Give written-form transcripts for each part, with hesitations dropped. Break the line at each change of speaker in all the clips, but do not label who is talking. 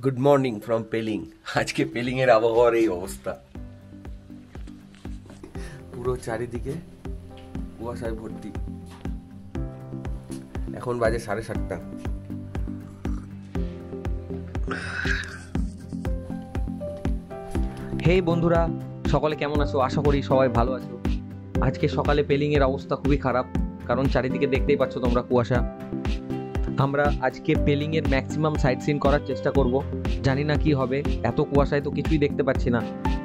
Good morning from Pelling. আজকে পেলিং এর আবহাওয়ার এই অবস্থা, পুরো চারিদিকে কুয়াশায় ভর্তি। এখন বাজে 7:30।
হেই বন্ধুরা, সকলে কেমন আছো? আশা করি সবাই ভালো আছো। আজকে সকালে পেলিং এর অবস্থা খুবই খারাপ, কারণ চারিদিকে দেখতেই পাচ্ছ তোমরা কুয়াশা। আমরা আজকে পেলিং এর ম্যাক্সিমাম সাইট সিন করার চেষ্টা করব। জানি না কি হবে, এত কুয়াশায় তো কিছুই দেখতে পাচ্ছি না।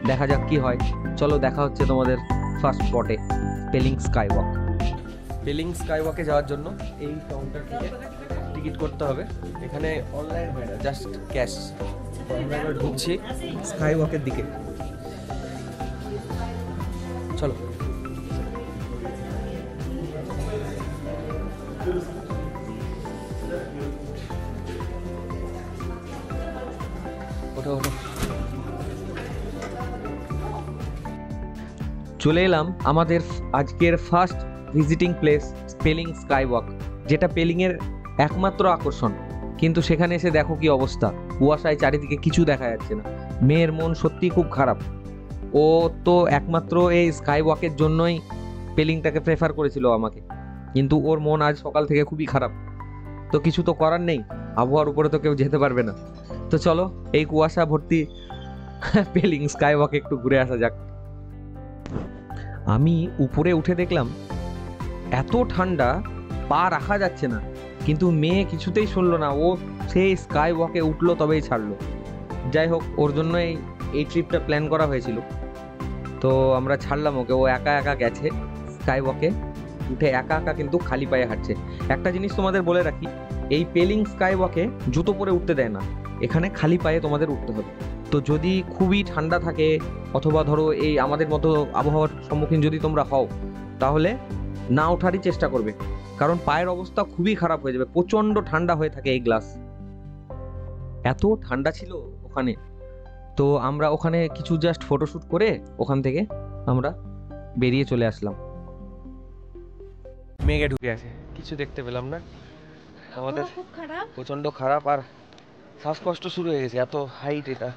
দেখা যাক কি হয়। চলো, দেখা হচ্ছে তোমাদের ফার্স্ট স্পটে, Pelling sky walk.
Pelling sky ওয়াকে যাওয়ার জন্য এই কাউন্টার থেকে টিকিট করতে হবে। এখানে অনলাইন হয় না, জাস্ট ক্যাশ। আমরা এবার ঢুকছি স্কাই ওয়াকের দিকে। চলো। ওঠো ওঠো।
চলে এলাম আমাদের আজকের first visiting place, Pelling sky walk, যেটা পেলিং এর একমাত্র আকর্ষণ। কিন্তু সেখানে এসে দেখো কি অবস্থা, কুয়াশায় চারিদিকে কিছু দেখা যাচ্ছে না। মেয়ের মন সত্যি খুব খারাপ। ও তো একমাত্র এই স্কাই ওয়াকের জন্যই পেলিংটাকে প্রেফার করেছিল আমাকে, কিন্তু ওর মন আজ সকাল থেকে খুবই খারাপ। তো কিছু তো করার নেই, আবহাওয়ার উপরে তো কেউ যেতে পারবে না। তো চলো, এই কুয়াশা ভর্তি পেলিং স্কাই ওয়াকে একটু ঘুরে আসা যাক। আমি উপরে উঠে দেখলাম এত ঠান্ডা, পা রাখা যাচ্ছে না। কিন্তু মেয়ে কিছুতেই শুনলো না, ও সেই স্কাই ওয়াকে উঠলো তবেই ছাড়লো। যাই হোক, ওর জন্যই এই ট্রিপটা প্ল্যান করা হয়েছিল। তো আমরা ছাড়লাম ওকে, ও একা একা গেছে স্কাই ওয়াকে উঠে, একা একা কিন্তু খালি পায়ে হাঁটছে। একটা জিনিস তোমাদের বলে রাখি, এই পেলিং স্কাই ওয়াকে জুতো পরে উঠতে দেয় না, এখানে খালি পায়ে তোমাদের উঠতে হবে। তো যদি খুবই ঠান্ডা থাকে, অথবা ধরো এই আমাদের মতো আবহাওয়ার সম্মুখীন যদি তোমরা হও, তাহলে না ওঠারই চেষ্টা করবে, কারণ পায়ের অবস্থা খুবই খারাপ হয়ে যাবে। প্রচন্ড ঠান্ডা হয়ে থাকে এই গ্লাস, এত ঠান্ডা ছিল ওখানে। তো আমরা ওখানে কিছু জাস্ট ফটোশুট করে ওখান থেকে আমরা বেরিয়ে চলে আসলাম।
মেঘে ঢুকে আছে, কিছু দেখতে পেলাম না। আমাদের প্রচন্ড খারাপ, আর শ্বাসকষ্ট শুরু হয়ে গেছে, এত হাইট এটা।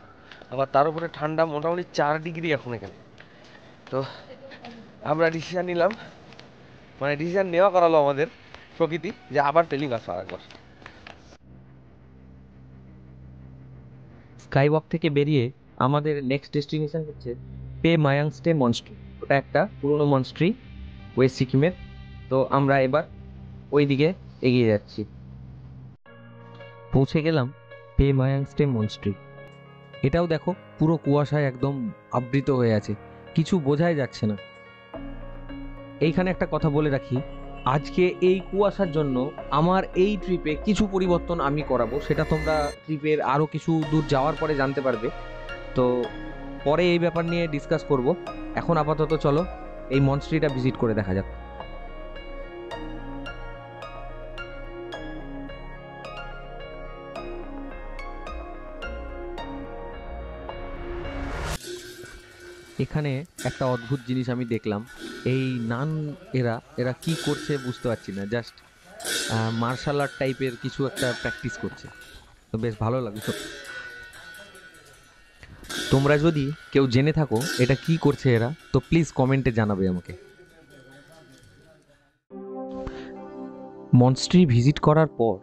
আবার তার উপরে ঠান্ডা মোটামুটি 4 ডিগ্রি এখন এখানে। তো আমরা ডিসিশন নিলাম, মানে ডিসিশন নেওয়া করালো আমাদের প্রকৃতি, যে আবার পেলিং আসবো আরেকবার।
স্কাই ওয়াক থেকে বেরিয়ে আমাদের নেক্সট ডেস্টিনেশন হচ্ছে পে মায়াংস্টে মনস্ট্রি। ওটা একটা পুরনো মনস্ট্রি ওয়েস্ট সিকিমের। তো আমরা এবার ওই দিকে এগিয়ে যাচ্ছি। পৌঁছে গেলাম পে মায়াংস্টে মনস্ট্রি। এটাও দেখো পুরো কুয়াশায় একদম আবৃত হয়ে আছে, কিছু বোঝাই যাচ্ছে না। এইখানে একটা কথা বলে রাখি, আজকে এই কুয়াশার জন্য আমার এই ট্রিপে কিছু পরিবর্তন আমি করাবো, সেটা তোমরা ট্রিপের আরও কিছু দূর যাওয়ার পরে জানতে পারবে। তো পরে এই ব্যাপার নিয়ে ডিসকাস করব। এখন আপাতত চলো এই মনস্ট্রিটা ভিজিট করে দেখা যাক। এখানে একটা অদ্ভুত জিনিস আমি দেখলাম। এই নান এরা এরা কি করছে বুঝতে পারছি না, জাস্ট মার্শাল আর্ট টাইপের কিছু একটা প্র্যাকটিস করছে। তো বেশ ভালো লাগলো। তোমরা যদি কেউ জেনে থাকো এটা কি করছে এরা, তো প্লিজ কমেন্টে জানাবে আমাকে। মনস্ট্রি ভিজিট করার পর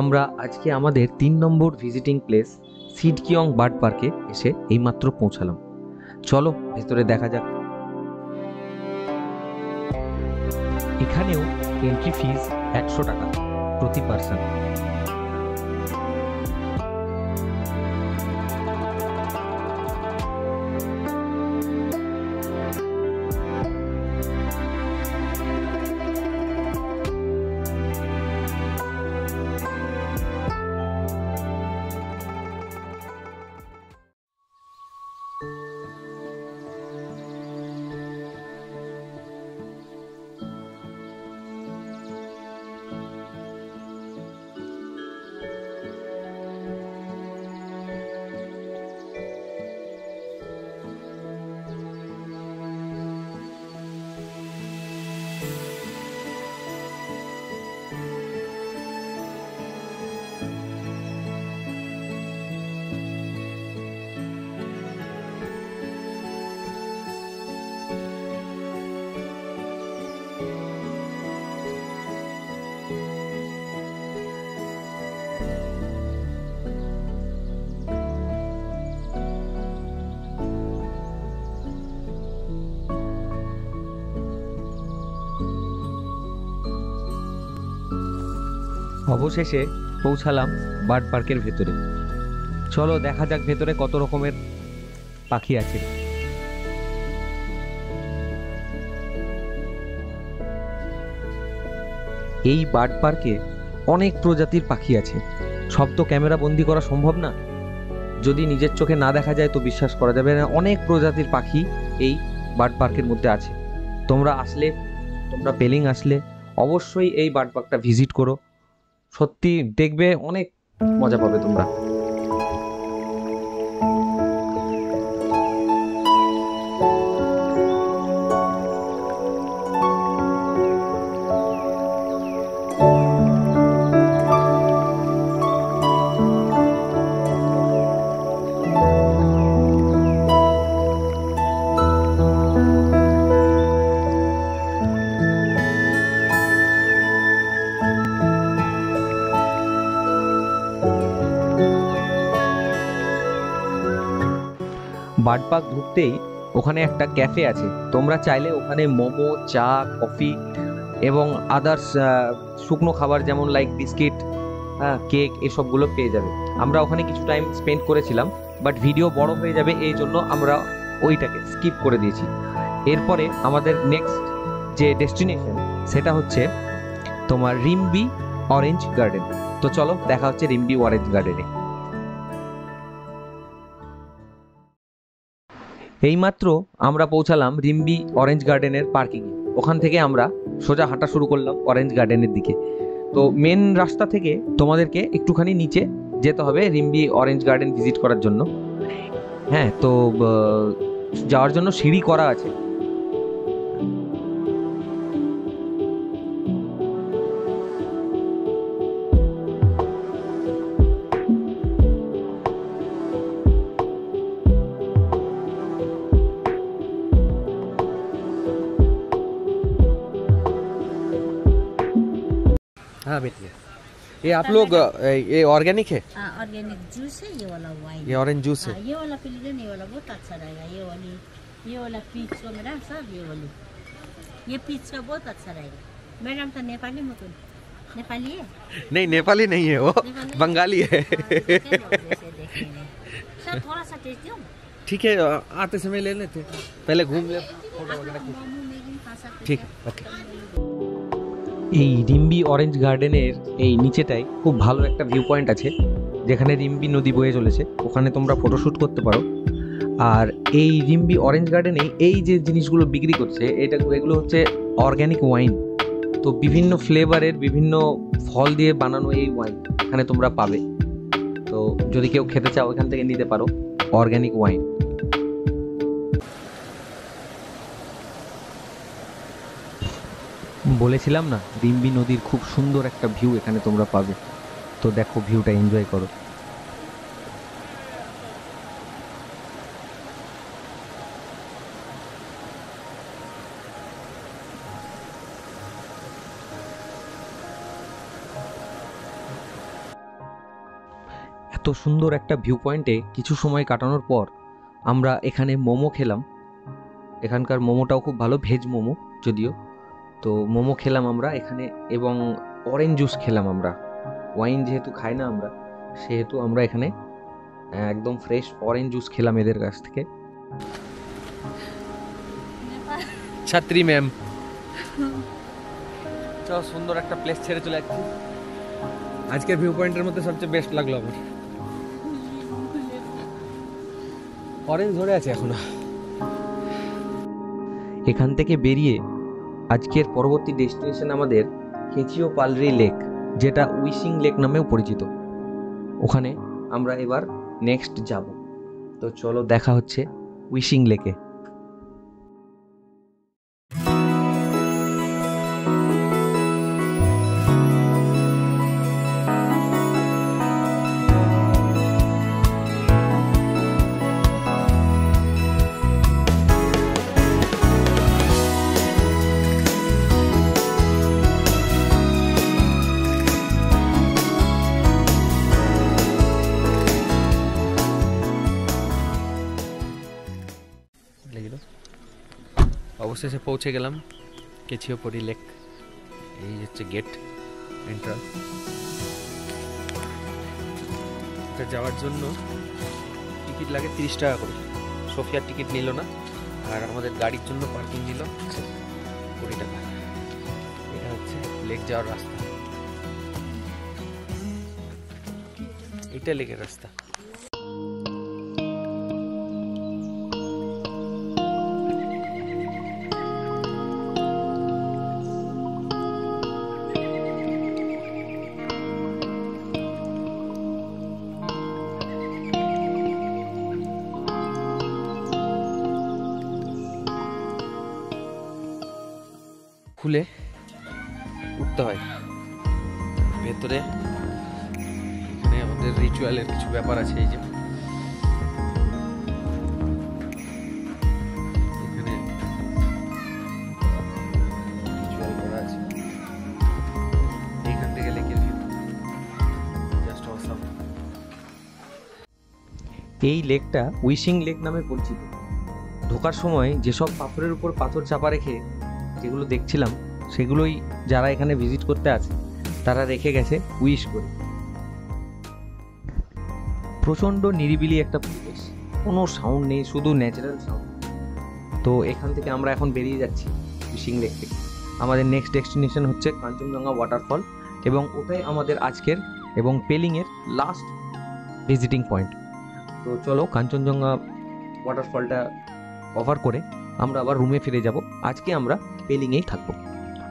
আমরা আজকে আমাদের 3 নম্বর ভিজিটিং প্লেস সিডকিয়ং বার্ড পার্কে এসে এইমাত্র পৌঁছালাম। চলো ভেতরে দেখা যাক। এখানেও এন্ট্রি ফিস 100 টাকা প্রতি পার্সন। অবশেষে পৌঁছালাম বার্ড পার্কের ভেতরে। চলো দেখা যাক ভেতরে কত রকমের পাখি আছে। এই বার্ড পার্কে অনেক প্রজাতির পাখি আছে, সব তো ক্যামেরা বন্দি করা সম্ভব না, যদি নিজের চোখে না দেখা যায় তো বিশ্বাস করা যাবে না। অনেক প্রজাতির পাখি এই বার্ড পার্কের মধ্যে আছে। তোমরা পেলিং আসলে অবশ্যই এই বার্ড পার্কটা ভিজিট করো, সত্যি দেখবে অনেক মজা পাবে তোমরা। বার্ড পার্ক ঢুকতেই ওখানে একটা ক্যাফে আছে, তোমরা চাইলে ওখানে মোমো, চা, কফি এবং আদার্স শুকনো খাবার যেমন লাইক বিস্কিট, কেক এসবগুলো পেয়ে যাবে। আমরা ওখানে কিছু টাইম স্পেন্ড করেছিলাম, বাট ভিডিও বড় হয়ে যাবে এই জন্য আমরা ওইটাকে স্কিপ করে দিয়েছি। এরপরে আমাদের নেক্সট যে ডেস্টিনেশন সেটা হচ্ছে তোমার রিম্বি অরেঞ্জ গার্ডেন। তো চলো দেখা হচ্ছে রিম্বি অরেঞ্জ গার্ডেনে। এইমাত্র আমরা পৌঁছালাম রিম্বি অরেঞ্জ গার্ডেনের পার্কিংয়ে। ওখান থেকে আমরা সোজা হাঁটা শুরু করলাম অরেঞ্জ গার্ডেনের দিকে। তো মেন রাস্তা থেকে তোমাদেরকে একটুখানি নিচে যেতে হবে রিম্বি অরেঞ্জ গার্ডেন ভিজিট করার জন্য। হ্যাঁ, তো যাওয়ার জন্য সিঁড়ি করা আছে।
हाँ बेटिए, ये आप लोग ये ऑर्गेनिक है?
ऑर्गेनिक जूस है, ये वाला वाइन,
ये ऑरेंज जूस है।
ये वाला पी लीजिए, ये वाला बहुत अच्छा रहेगा। ये वाला पीच को मेरा सब ये पीच का बहुत अच्छा रहेगा। मैडम तो नेपाली मतुन नेपाली है?
नहीं, नेपाली नहीं है वो, बंगाली है।
सर थोड़ा सा टेस्ट दो।
ठीक है, आते समय ले लेते, पहले घूम ले, फोटो वगैरह खींच। ठीक है, ओके।
এই রিম্বি অরেঞ্জ গার্ডেনের এই নিচেটায় খুব ভালো একটা ভিউ পয়েন্ট আছে, যেখানে রিম্বি নদী বয়ে চলেছে, ওখানে তোমরা ফটোশ্যুট করতে পারো। আর এই রিম্বি অরেঞ্জ গার্ডেনে এই যে জিনিসগুলো বিক্রি করছে এগুলো হচ্ছে অর্গ্যানিক ওয়াইন। তো বিভিন্ন ফ্লেভারের বিভিন্ন ফল দিয়ে বানানো এই ওয়াইন এখানে তোমরা পাবে। তো যদি কেউ খেতে চাও এখান থেকে নিতে পারো অর্গ্যানিক ওয়াইন। বলেছিলাম না রিম্বি নদীর খুব সুন্দর একটা ভিউ এখানে তোমরা পাবে। তো দেখো ভিউটা এনজয় করো। এত সুন্দর একটা ভিউ পয়েন্টে কিছু সময় কাটানোর পর আমরা এখানে মোমো খেলাম। এখানকার মোমোটাও খুব ভালো, ভেজ মোমো যদিও। তো মোমো খেলাম আমরা এখানে এবং অরেঞ্জ জুস খেলাম আমরা। ওয়াইন যেহেতু খাই না আমরা, সেহেতু আমরা এখানে একদম ফ্রেশ অরেঞ্জ জুস খেলাম এদের কাছ থেকে।
ছাত্রী ম্যাম, চলো সুন্দর একটা প্লেস ছেড়ে চলে যাচ্ছি। আজকের ভিউ পয়েন্টের মধ্যে সবচেয়ে বেস্ট লাগলো আমার। অরেঞ্জ ধরে আছে এখনো।
এখান থেকে বেরিয়ে আজকের পরবর্তী ডেস্টিনেশন আমাদের কেচিও পালরি লেক, যেটা উইশিং লেক নামেও পরিচিত। ওখানে আমরা এবার নেক্সট যাব। তো চলো দেখা হচ্ছে উইশিং লেকে।
অবশেষে পৌঁছে গেলাম কেচিওপরি লেক। এই হচ্ছে গেট এন্ট্রান্স।
এটা যাওয়ার জন্য টিকিট লাগে 30 টাকা করে। সোফিয়ার টিকিট নিল না, আর আমাদের গাড়ির জন্য পার্কিং নিল 20 টাকা। এটা হচ্ছে লেক যাওয়ার রাস্তা, এটা লেকের রাস্তা। খুলে উঠতে হয় ভেতরে, এখানে আমাদের রিচুয়ালের কিছু ব্যাপার আছে। এই যে এখানে রিচুয়াল করা আছে, এইখান থেকে লেকের ভিউ জাস্ট অসাম। এই লেকটা উইশিং লেক নামে পরিচিত। ঢোকার সময় যেসব পাথরের উপর পাথর চাপা রেখে যেগুলো দেখছিলাম, সেগুলোই যারা এখানে ভিজিট করতে আসে তারা রেখে গেছে উইশ করে। প্রচণ্ড নিরিবিলি একটা পরিবেশ, কোনো সাউন্ড নেই, শুধু ন্যাচারাল সাউন্ড। তো এখান থেকে আমরা এখন বেরিয়ে যাচ্ছি উইশিং লেক থেকে। আমাদের নেক্সট ডেস্টিনেশন হচ্ছে কাঞ্চনজঙ্ঘা ওয়াটারফল, এবং ওটাই আমাদের আজকের এবং পেলিংয়ের লাস্ট ভিজিটিং পয়েন্ট। তো চলো কাঞ্চনজঙ্ঘা ওয়াটারফলটা কভার করে আমরা আবার রুমে ফিরে যাব। আজকে আমরা পেলিংয়েই থাকবো,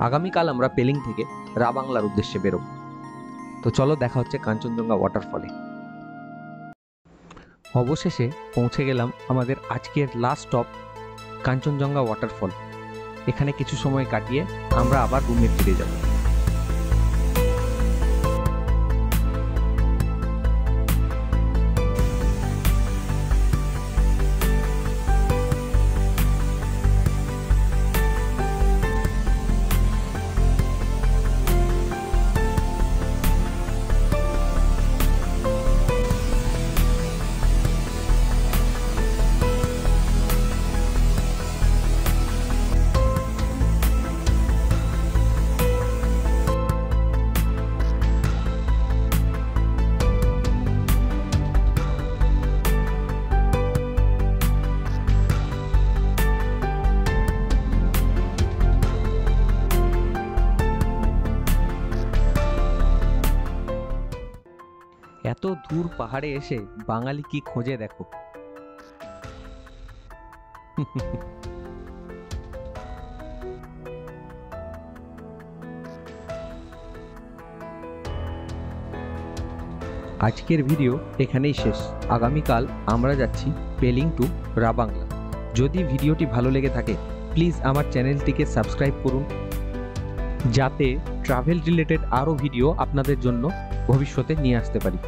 আগামীকাল আমরা পেলিং থেকে রাবাংলার উদ্দেশ্যে বেরোব। তো চলো দেখা হচ্ছে কাঞ্চনজঙ্ঘা ওয়াটারফলে। অবশেষে পৌঁছে গেলাম আমাদের আজকের লাস্ট স্টপ কাঞ্চনজঙ্ঘা ওয়াটারফল। এখানে কিছু সময় কাটিয়ে আমরা আবার রুমে ফিরে যাব। এত দূর পাহাড়ে এসে বাঙালি কি খোঁজে দেখো। আজকের ভিডিও এখানেই শেষ। আগামীকাল আমরা যাচ্ছি পেলিং টু রাবাংলা। যদি ভিডিওটি ভালো লেগে থাকে প্লিজ আমার চ্যানেলটিকে সাবস্ক্রাইব করুন, যাতে ট্রাভেল রিলেটেড আরও ভিডিও আপনাদের জন্য ভবিষ্যতে নিয়ে আসতে পারি।